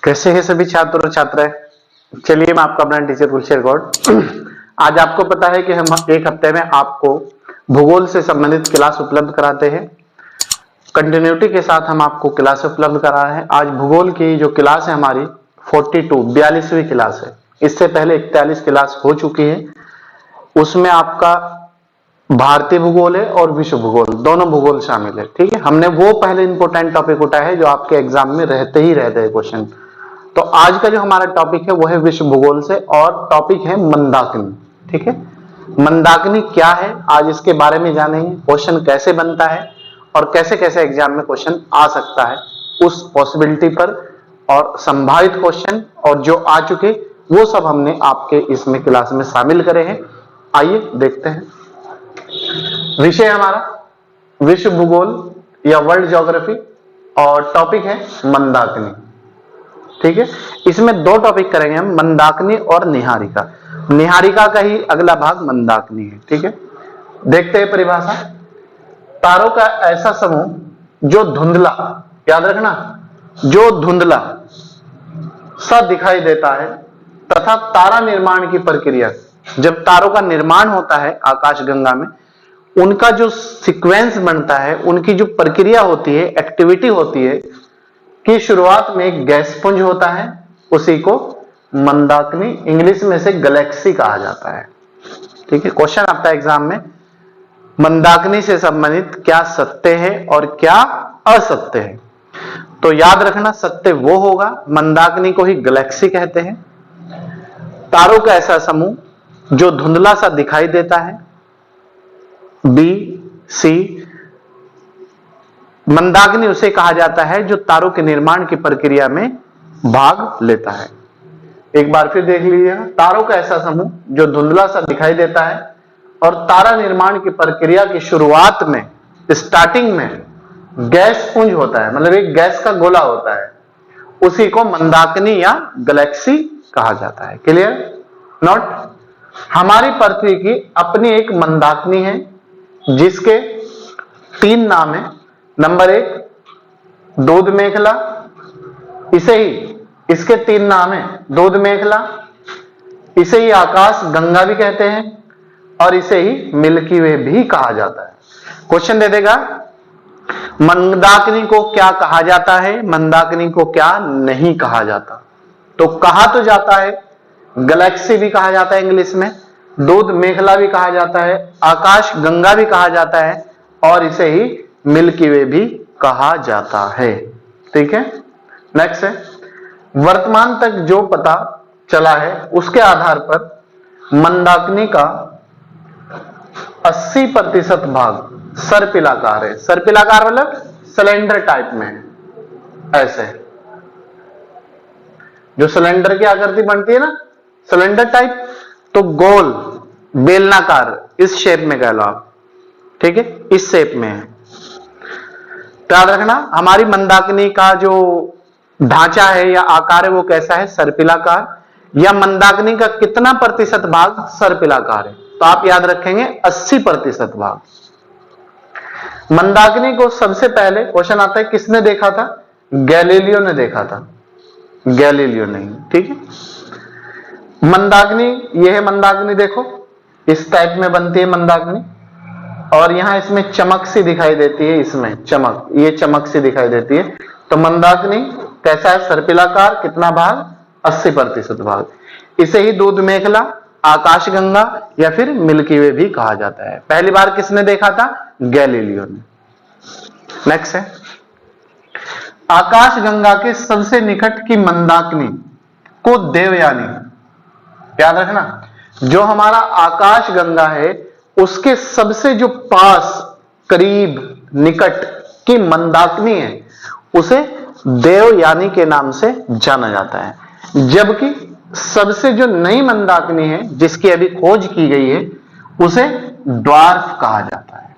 कैसे हैं सभी छात्र और छात्राएं। चलिए मैं आपका अपना टीचर गुलशेर गौड़। आज आपको पता है कि हम एक हफ्ते में आपको भूगोल से संबंधित क्लास उपलब्ध कराते हैं। कंटिन्यूटी के साथ हम आपको क्लास उपलब्ध करा रहे हैं। आज भूगोल की जो क्लास है हमारी 42वीं क्लास है। इससे पहले 41 क्लास हो चुकी है। उसमें आपका भारतीय भूगोल है और विश्व भूगोल, दोनों भूगोल शामिल है। ठीक है, हमने वो पहले इंपॉर्टेंट टॉपिक उठाया है जो आपके एग्जाम में रहते ही रहते हैं क्वेश्चन। तो आज का जो हमारा टॉपिक है वो है विश्व भूगोल से, और टॉपिक है मंदाकिनी। ठीक है, मंदाकिनी क्या है आज इसके बारे में जानेंगे। क्वेश्चन कैसे बनता है और कैसे कैसे एग्जाम में क्वेश्चन आ सकता है उस पॉसिबिलिटी पर, और संभावित क्वेश्चन और जो आ चुके वो सब हमने आपके इसमें क्लास में शामिल करे हैं। आइए देखते हैं। विषय हमारा विश्व भूगोल या वर्ल्ड ज्योग्राफी और टॉपिक है मंदाकिनी। ठीक है, इसमें दो टॉपिक करेंगे हम, मंदाकिनी और निहारिका। निहारिका का ही अगला भाग मंदाकिनी है। ठीक है, देखते हैं परिभाषा। तारों का ऐसा समूह जो धुंधला, याद रखना, जो धुंधला सा दिखाई देता है तथा तारा निर्माण की प्रक्रिया, जब तारों का निर्माण होता है आकाशगंगा में, उनका जो सीक्वेंस बनता है, उनकी जो प्रक्रिया होती है, एक्टिविटी होती है कि शुरुआत में एक गैस पुंज होता है, उसी को मंदाकिनी, इंग्लिश में से गैलेक्सी कहा जाता है। ठीक है, क्वेश्चन आता है एग्जाम में, मंदाकिनी से संबंधित क्या सत्य है और क्या असत्य है। तो याद रखना, सत्य वो होगा, मंदाकिनी को ही गैलेक्सी कहते हैं। तारों का ऐसा समूह जो धुंधला सा दिखाई देता है, बी सी। मंदाकिनी उसे कहा जाता है जो तारों के निर्माण की प्रक्रिया में भाग लेता है। एक बार फिर देख लीजिएगा, तारों का ऐसा समूह जो धुंधला सा दिखाई देता है और तारा निर्माण की प्रक्रिया की शुरुआत में, स्टार्टिंग में गैस पुंज होता है, मतलब एक गैस का गोला होता है, उसी को मंदाकिनी या गैलेक्सी कहा जाता है। क्लियर? नोट, हमारी पृथ्वी की अपनी एक मंदाकिनी है जिसके 3 नाम है। नंबर 1 दूध मेखला, इसे ही, इसके 3 नाम है, दूध मेखला, इसे ही आकाश गंगा भी कहते हैं और इसे ही मिल्की वे भी कहा जाता है। क्वेश्चन दे देगा, मंदाकिनी को क्या कहा जाता है, मंदाकिनी को क्या नहीं कहा जाता। तो कहा तो जाता है, गैलेक्सी भी कहा जाता है इंग्लिश में, दूध मेखला भी कहा जाता है, आकाश गंगा भी कहा जाता है और इसे ही मिल्की वे भी कहा जाता है। ठीक है, नेक्स्ट है, वर्तमान तक जो पता चला है उसके आधार पर मंदाकिनी का 80% भाग सर्पिलाकार है। सर्पिलाकार मतलब सिलेंडर टाइप में है, ऐसे जो सिलेंडर की आकृति बनती है ना, सिलेंडर टाइप, तो गोल बेलनाकार, इस शेप में कह लो आप। ठीक है, इस शेप में है। याद रखना, हमारी मंदाकिनी का जो ढांचा है या आकार है वो कैसा है, सर्पिलाकार। या मंदाकिनी का कितना प्रतिशत भाग सर्पिलाकार है, तो आप याद रखेंगे 80% भाग। मंदाकिनी को सबसे पहले क्वेश्चन आता है किसने देखा था, गैलीलियो ने देखा था, गैलीलियो नहीं। ठीक है, मंदाकिनी, यह है मंदाकिनी, देखो इस टाइप में बनती है मंदाकिनी, और यहां इसमें चमक सी दिखाई देती है, इसमें चमक, ये चमक सी दिखाई देती है। तो मंदाकिनी कैसा है, सर्पिलाकार, कितना भाग, 80% भाग। इसे ही दूध मेखला, आकाशगंगा या फिर मिल्की वे भी कहा जाता है। पहली बार किसने देखा था, गैलीलियो ने। नेक्स्ट है, आकाशगंगा के सबसे निकट की मंदाकिनी को देवयानी, याद रखना, जो हमारा आकाश गंगा है उसके सबसे जो पास, करीब, निकट की मंदाकिनी है उसे देवयानी के नाम से जाना जाता है। जबकि सबसे जो नई मंदाकिनी है जिसकी अभी खोज की गई है उसे ड्वार्फ कहा जाता है।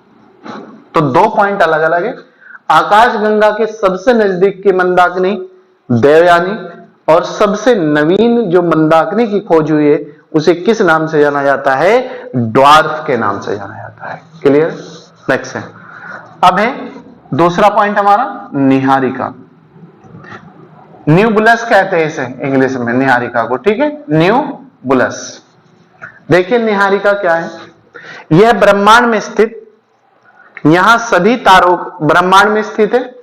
तो 2 पॉइंट अलग अलग है। आकाश गंगा के सबसे नजदीक की मंदाकिनी देवयानी, और सबसे नवीन जो मंदाकिनी की खोज हुई है उसे किस नाम से जाना जाता है, ड्वार्फ के नाम से जाना जाता है। क्लियर? नेक्स्ट है, अब है दूसरा पॉइंट हमारा निहारिका। न्यूबुलस कहते हैं इसे इंग्लिश में निहारिका को, ठीक है, न्यूबुलस। देखिए निहारिका क्या है, यह ब्रह्मांड में स्थित, यहां सभी तारों, ब्रह्मांड में स्थित है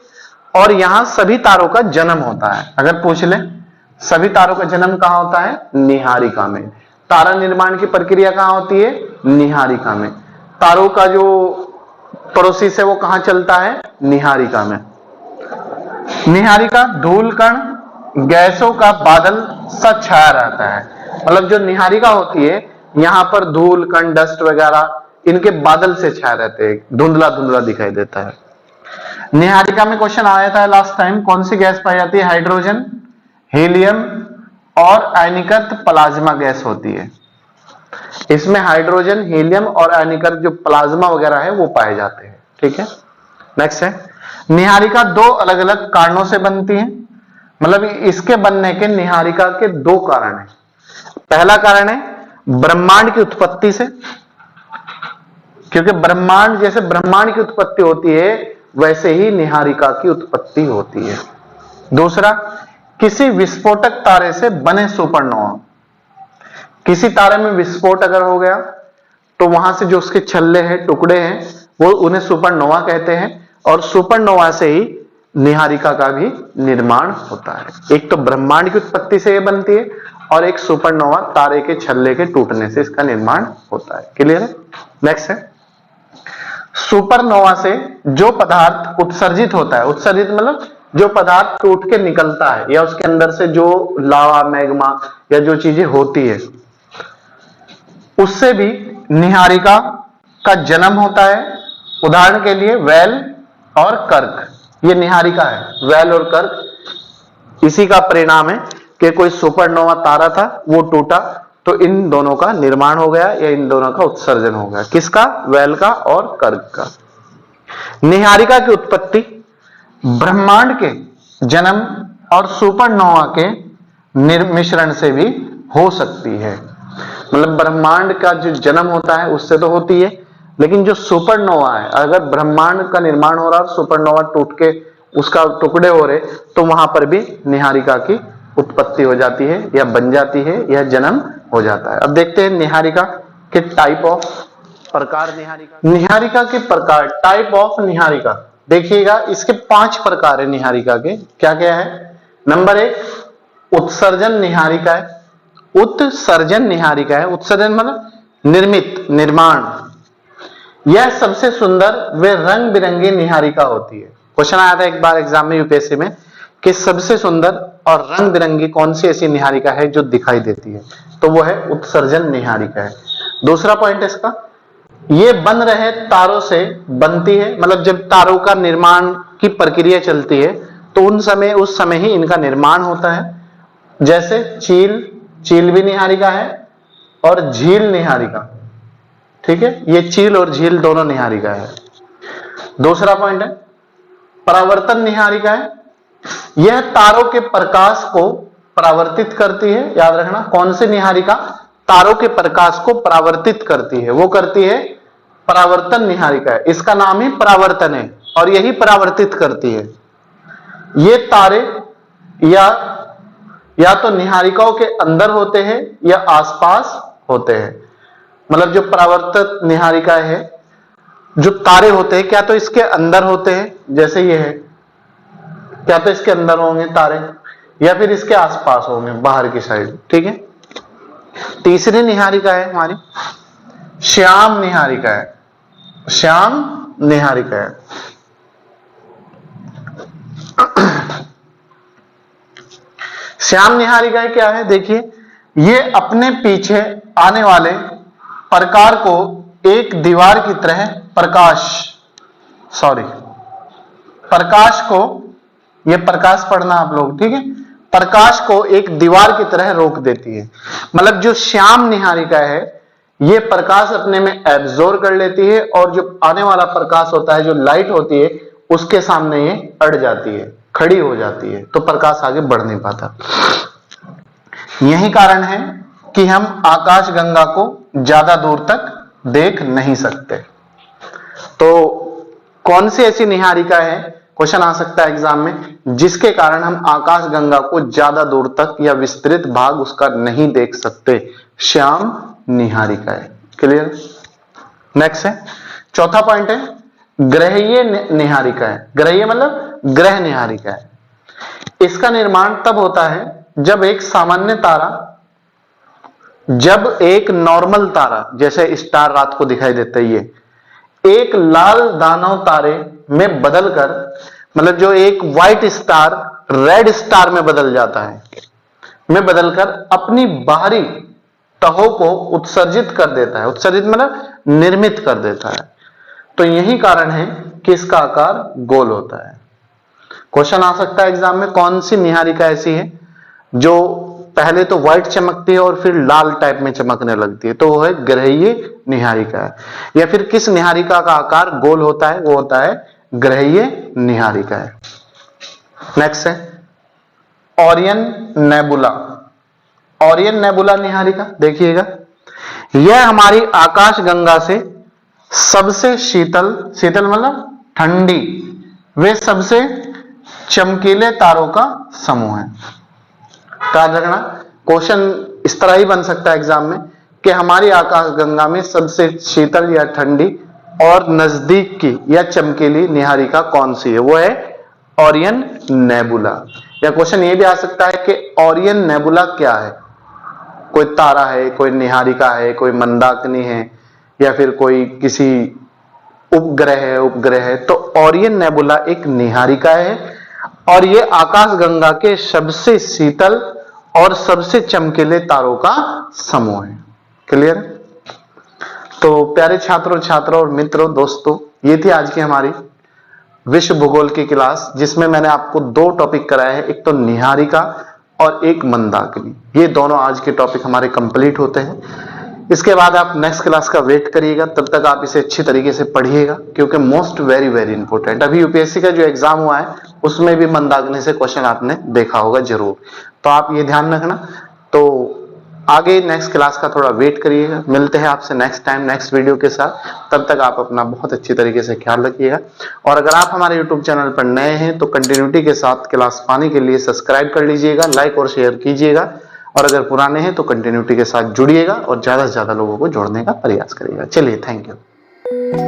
और यहां सभी तारों का जन्म होता है। अगर पूछ ले सभी तारों का जन्म कहां होता है, निहारिका में। तारा निर्माण की प्रक्रिया कहां होती है, निहारिका में। तारों का जो प्रोसेस है वो कहां चलता है, निहारिका में। निहारिका धूल कण गैसों का बादल सा छाया रहता है। मतलब जो निहारिका होती है यहां पर धूल कण डस्ट वगैरह इनके बादल से छाया रहते हैं, धुंधला धुंधला दिखाई देता है। निहारिका में क्वेश्चन आया था लास्ट टाइम, कौन सी गैस पाई जाती है, हाइड्रोजन, हीलियम और आयनीकृत प्लाज्मा गैस होती है। इसमें हाइड्रोजन, हीलियम और आयनीकृत जो प्लाज्मा वगैरह है वो पाए जाते हैं, ठीक है। नेक्स्ट है, निहारिका दो अलग अलग कारणों से बनती है। मतलब इसके बनने के निहारिका के दो कारण हैं। पहला कारण है ब्रह्मांड की उत्पत्ति से, क्योंकि ब्रह्मांड जैसे ब्रह्मांड की उत्पत्ति होती है वैसे ही निहारिका की उत्पत्ति होती है। दूसरा, किसी विस्फोटक तारे से बने सुपरनोवा। किसी तारे में विस्फोट अगर हो गया तो वहां से जो उसके छल्ले हैं, टुकड़े हैं, वो उन्हें सुपरनोवा कहते हैं और सुपरनोवा से ही निहारिका का भी निर्माण होता है। एक तो ब्रह्मांड की उत्पत्ति से ये बनती है और एक सुपरनोवा तारे के छल्ले के टूटने से इसका निर्माण होता है। क्लियर है। नेक्स्ट है, सुपरनोवा से जो पदार्थ उत्सर्जित होता है, उत्सर्जित मतलब जो पदार्थ टूट के निकलता है या उसके अंदर से जो लावा, मैग्मा या जो चीजें होती है, उससे भी निहारिका का जन्म होता है। उदाहरण के लिए वेल और कर्क, ये निहारिका है, वेल और कर्क इसी का परिणाम है कि कोई सुपरनोवा तारा था वो टूटा तो इन दोनों का निर्माण हो गया या इन दोनों का उत्सर्जन हो गया। किसका, वेल का और कर्क का। निहारिका की उत्पत्ति ब्रह्मांड के जन्म और सुपरनोवा के मिश्रण से भी हो सकती है। मतलब ब्रह्मांड का जो जन्म होता है उससे तो होती है, लेकिन जो सुपरनोवा है, अगर ब्रह्मांड का निर्माण हो रहा है, सुपरनोवा टूट के उसका टुकड़े हो रहे, तो वहां पर भी निहारिका की उत्पत्ति हो जाती है या बन जाती है या जन्म हो जाता है। अब देखते हैं निहारिका के टाइप ऑफ प्रकार। निहारिका के प्रकार, टाइप ऑफ निहारिका। देखिएगा इसके 5 प्रकार है निहारिका के। क्या क्या है, नंबर 1 उत्सर्जन निहारिका है। उत्सर्जन निहारिका है, उत्सर्जन मतलब निर्मित, निर्माण। यह सबसे सुंदर वे रंग बिरंगी निहारिका होती है। क्वेश्चन आया था एक बार एग्जाम में यूपीएससी में कि सबसे सुंदर और रंग बिरंगी कौन सी ऐसी निहारिका है जो दिखाई देती है, तो वो है उत्सर्जन निहारिका है। दूसरा पॉइंट इसका, ये बन रहे तारों से बनती है। मतलब जब तारों का निर्माण की प्रक्रिया चलती है तो उस समय ही इनका निर्माण होता है। जैसे चील भी निहारिका है और झील निहारिका, ठीक है, ये चील और झील दोनों निहारिका है। दूसरा पॉइंट है परावर्तन निहारिका है। यह तारों के प्रकाश को परावर्तित करती है। याद रखना, कौन सी निहारिका तारों के प्रकाश को परावर्तित करती है, वो करती है परावर्तन निहारिका है। इसका नाम ही परावर्तन है और यही परावर्तित करती है। ये तारे या तो निहारिकाओं के अंदर होते हैं या आसपास होते हैं। मतलब जो परावर्तित निहारिका है, जो तारे होते हैं, क्या तो इसके अंदर होते हैं, जैसे ये है, क्या तो इसके अंदर होंगे तारे, या फिर इसके आसपास होंगे बाहर की साइड, ठीक है। तीसरी निहारिका है हमारी श्याम निहारिका है। श्याम निहारिका है, श्याम निहारिका क्या है, देखिए, ये अपने पीछे आने वाले प्रकाश को एक दीवार की तरह प्रकाश को, ये प्रकाश पढ़ना आप लोग, ठीक है, प्रकाश को एक दीवार की तरह रोक देती है। मतलब जो श्याम निहारिका है ये प्रकाश अपने में एब्जॉर्ब कर लेती है और जो आने वाला प्रकाश होता है, जो लाइट होती है, उसके सामने ये अड़ जाती है, खड़ी हो जाती है, तो प्रकाश आगे बढ़ नहीं पाता। यही कारण है कि हम आकाशगंगा को ज्यादा दूर तक देख नहीं सकते। तो कौन सी ऐसी निहारिका है, क्वेश्चन आ सकता है एग्जाम में, जिसके कारण हम आकाश गंगा को ज्यादा दूर तक या विस्तृत भाग उसका नहीं देख सकते? श्याम निहारिका है। क्लियर? नेक्स्ट है, चौथा पॉइंट है ग्रहीय निहारिका है। ग्रहीय मतलब ग्रह निहारिका है। इसका निर्माण तब होता है जब एक सामान्य तारा, जब एक नॉर्मल तारा जैसे स्टार रात को दिखाई देता है, ये एक लाल दानव तारे में बदलकर, मतलब जो एक व्हाइट स्टार रेड स्टार में बदल जाता है, में बदलकर अपनी बाहरी तहों को उत्सर्जित कर देता है। उत्सर्जित मतलब निर्मित कर देता है। तो यही कारण है कि इसका आकार गोल होता है। क्वेश्चन आ सकता है एग्जाम में, कौन सी निहारिका ऐसी है जो पहले तो व्हाइट चमकती है और फिर लाल टाइप में चमकने लगती है? तो वो है ग्रहीय निहारिका है। या फिर किस निहारिका का आकार गोल होता है? वो होता है ग्रहीय निहारिका है। नेक्स्ट है Orion nebula. Orion nebula Niharika देखिएगा, यह हमारी आकाश गंगा से सबसे शीतल, शीतल मतलब ठंडी, वे सबसे चमकीले तारों का समूह है। याद रखना, क्वेश्चन इस तरह ही बन सकता है एग्जाम में कि हमारी आकाश गंगा में सबसे शीतल या ठंडी और नजदीक की या चमकीली निहारिका कौन सी है? वो है ओरियन नेबुला। या क्वेश्चन ये भी आ सकता है कि ओरियन नेबुला क्या है? कोई तारा है, कोई निहारिका है, कोई मंदाकिनी है, या फिर कोई किसी उपग्रह है, उपग्रह है। तो ओरियन नेबुला एक निहारिका है और ये आकाश गंगा के सबसे शीतल और सबसे चमकीले तारों का समूह है। क्लियर? तो प्यारे छात्रों, छात्रों और मित्रों, दोस्तों, ये थी आज की हमारी विश्व भूगोल की क्लास, जिसमें मैंने आपको दो टॉपिक कराए हैं, एक तो निहारिका और एक मंदाकिनी। ये दोनों आज के टॉपिक हमारे कंप्लीट होते हैं। इसके बाद आप नेक्स्ट क्लास का वेट करिएगा, तब तक आप इसे अच्छी तरीके से पढ़िएगा, क्योंकि मोस्ट वेरी वेरी इंपॉर्टेंट। अभी यूपीएससी का जो एग्जाम हुआ है उसमें भी मंदाकिनी से क्वेश्चन आपने देखा होगा जरूर, तो आप ये ध्यान रखना। तो आगे नेक्स्ट क्लास का थोड़ा वेट करिएगा। मिलते हैं आपसे नेक्स्ट टाइम नेक्स्ट वीडियो के साथ। तब तक आप अपना बहुत अच्छी तरीके से ख्याल रखिएगा। और अगर आप हमारे यूट्यूब चैनल पर नए हैं तो कंटिन्यूटी के साथ क्लास पाने के लिए सब्सक्राइब कर लीजिएगा, लाइक और शेयर कीजिएगा। और अगर पुराने हैं तो कंटिन्यूटी के साथ जुड़िएगा और ज्यादा से ज्यादा लोगों को जोड़ने का प्रयास करिएगा। चलिए, थैंक यू।